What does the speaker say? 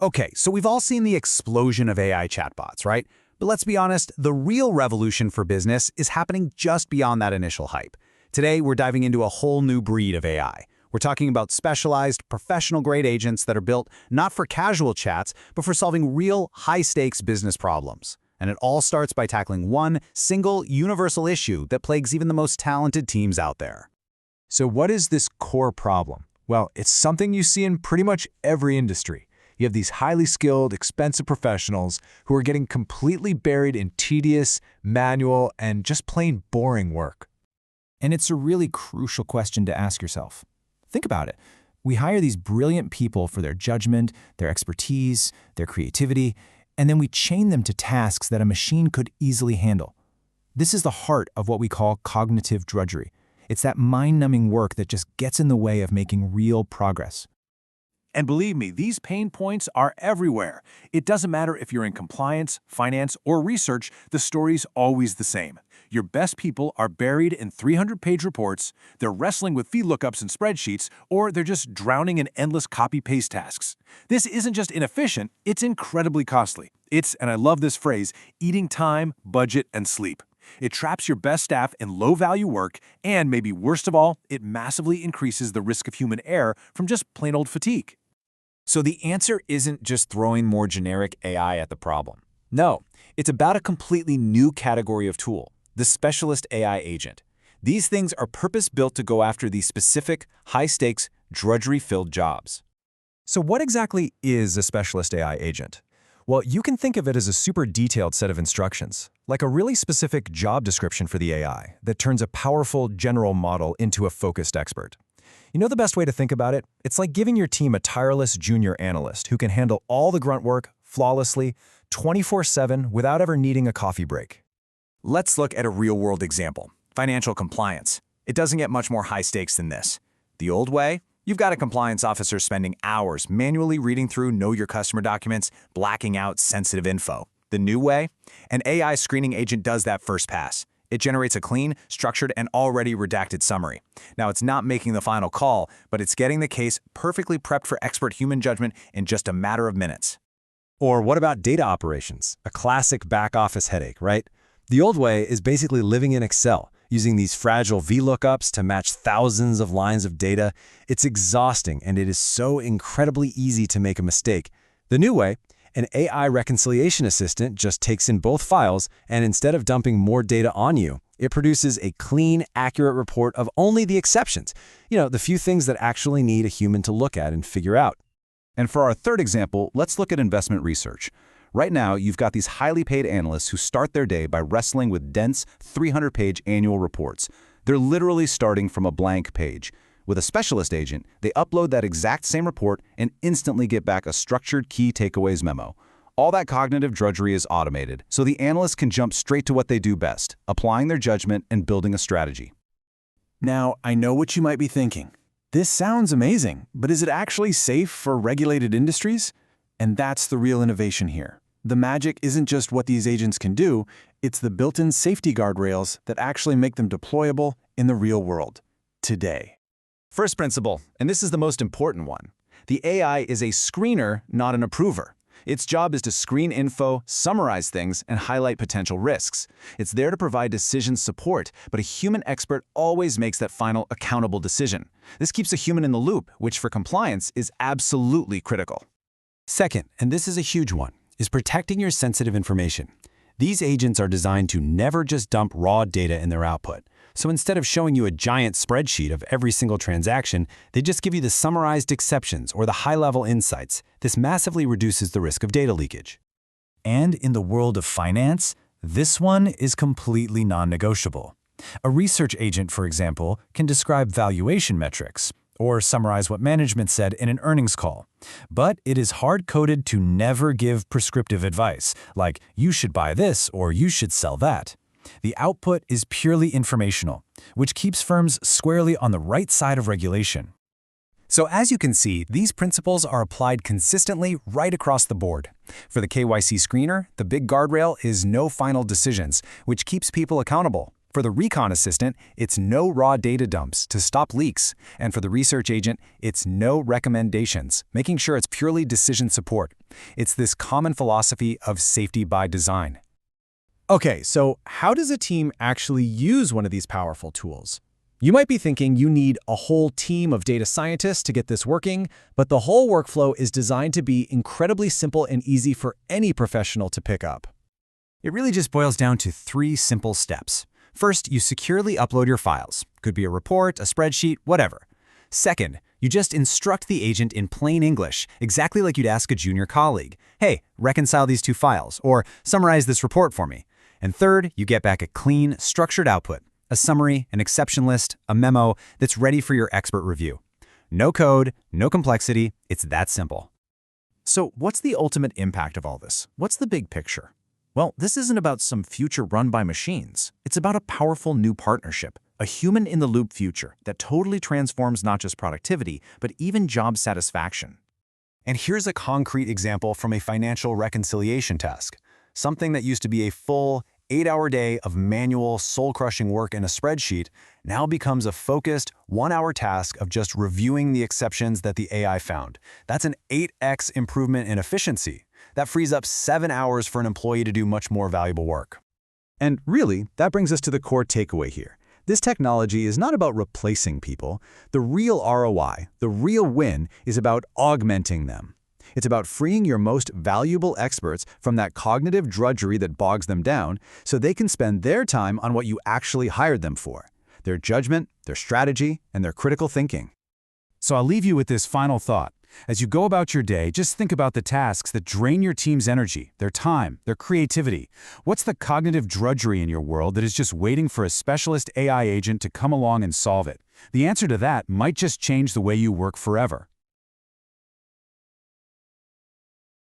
Okay, so we've all seen the explosion of AI chatbots, right? But let's be honest, the real revolution for business is happening just beyond that initial hype. Today, we're diving into a whole new breed of AI. We're talking about specialized, professional-grade agents that are built not for casual chats, but for solving real, high-stakes business problems. And it all starts by tackling one single, universal issue that plagues even the most talented teams out there. So what is this core problem? Well, it's something you see in pretty much every industry. You have these highly skilled, expensive professionals who are getting completely buried in tedious, manual, and just plain boring work. And it's a really crucial question to ask yourself. Think about it. We hire these brilliant people for their judgment, their expertise, their creativity, and then we chain them to tasks that a machine could easily handle. This is the heart of what we call cognitive drudgery. It's that mind-numbing work that just gets in the way of making real progress. And believe me, these pain points are everywhere. It doesn't matter if you're in compliance, finance, or research, the story's always the same. Your best people are buried in 300-page reports, they're wrestling with VLOOKUPs and spreadsheets, or they're just drowning in endless copy-paste tasks. This isn't just inefficient, it's incredibly costly. It's, and I love this phrase, eating time, budget, and sleep. It traps your best staff in low-value work, and maybe worst of all, it massively increases the risk of human error from just plain old fatigue. So the answer isn't just throwing more generic AI at the problem. No, it's about a completely new category of tool, the specialist AI agent. These things are purpose-built to go after these specific, high-stakes, drudgery-filled jobs. So what exactly is a specialist AI agent? Well, you can think of it as a super detailed set of instructions, like a really specific job description for the AI that turns a powerful general model into a focused expert. You know the best way to think about it? It's like giving your team a tireless junior analyst who can handle all the grunt work flawlessly, 24/7 without ever needing a coffee break. Let's look at a real-world example, financial compliance. It doesn't get much more high stakes than this. The old way? You've got a compliance officer spending hours manually reading through Know Your Customer documents, blacking out sensitive info. The new way? An AI screening agent does that first pass. It generates a clean, structured, and already redacted summary. Now, it's not making the final call, but it's getting the case perfectly prepped for expert human judgment in just a matter of minutes. Or what about data operations? A classic back-office headache, right? The old way is basically living in Excel, using these fragile VLOOKUPs to match thousands of lines of data. It's exhausting, and it is so incredibly easy to make a mistake. The new way, an AI reconciliation assistant just takes in both files, and instead of dumping more data on you, it produces a clean, accurate report of only the exceptions. You know, the few things that actually need a human to look at and figure out. And for our third example, let's look at investment research. Right now, you've got these highly paid analysts who start their day by wrestling with dense, 300-page annual reports. They're literally starting from a blank page. With a specialist agent, they upload that exact same report and instantly get back a structured key takeaways memo. All that cognitive drudgery is automated, so the analyst can jump straight to what they do best, applying their judgment and building a strategy. Now, I know what you might be thinking. This sounds amazing, but is it actually safe for regulated industries? And that's the real innovation here. The magic isn't just what these agents can do, it's the built-in safety guardrails that actually make them deployable in the real world, today. First principle, and this is the most important one. The AI is a screener, not an approver. Its job is to screen info, summarize things, and highlight potential risks. It's there to provide decision support, but a human expert always makes that final accountable decision. This keeps a human in the loop, which for compliance is absolutely critical. Second, and this is a huge one, is protecting your sensitive information. These agents are designed to never just dump raw data in their output. So instead of showing you a giant spreadsheet of every single transaction, they just give you the summarized exceptions or the high-level insights. This massively reduces the risk of data leakage. And in the world of finance, this one is completely non-negotiable. A research agent, for example, can describe valuation metrics or summarize what management said in an earnings call. But it is hard-coded to never give prescriptive advice, like you should buy this or you should sell that. The output is purely informational, which keeps firms squarely on the right side of regulation. So as you can see, these principles are applied consistently right across the board. For the KYC screener, the big guardrail is no final decisions, which keeps people accountable. For the recon assistant, it's no raw data dumps to stop leaks. And for the research agent, it's no recommendations, making sure it's purely decision support. It's this common philosophy of safety by design. Okay, so how does a team actually use one of these powerful tools? You might be thinking you need a whole team of data scientists to get this working, but the whole workflow is designed to be incredibly simple and easy for any professional to pick up. It really just boils down to 3 simple steps. First, you securely upload your files. Could be a report, a spreadsheet, whatever. Second, you just instruct the agent in plain English, exactly like you'd ask a junior colleague. Hey, reconcile these 2 files, or summarize this report for me. And third, you get back a clean, structured output, a summary, an exception list, a memo that's ready for your expert review. No code, no complexity, it's that simple. So what's the ultimate impact of all this? What's the big picture? Well, this isn't about some future run by machines. It's about a powerful new partnership, a human-in-the-loop future that totally transforms not just productivity, but even job satisfaction. And here's a concrete example from a financial reconciliation task. Something that used to be a full 8-hour day of manual, soul-crushing work in a spreadsheet now becomes a focused 1-hour task of just reviewing the exceptions that the AI found. That's an 8x improvement in efficiency. That frees up 7 hours for an employee to do much more valuable work. And really, that brings us to the core takeaway here. This technology is not about replacing people. The real ROI, the real win, is about augmenting them. It's about freeing your most valuable experts from that cognitive drudgery that bogs them down so they can spend their time on what you actually hired them for: their judgment, their strategy, and their critical thinking. So I'll leave you with this final thought. As you go about your day, just think about the tasks that drain your team's energy, their time, their creativity. What's the cognitive drudgery in your world that is just waiting for a specialist AI agent to come along and solve it? The answer to that might just change the way you work forever.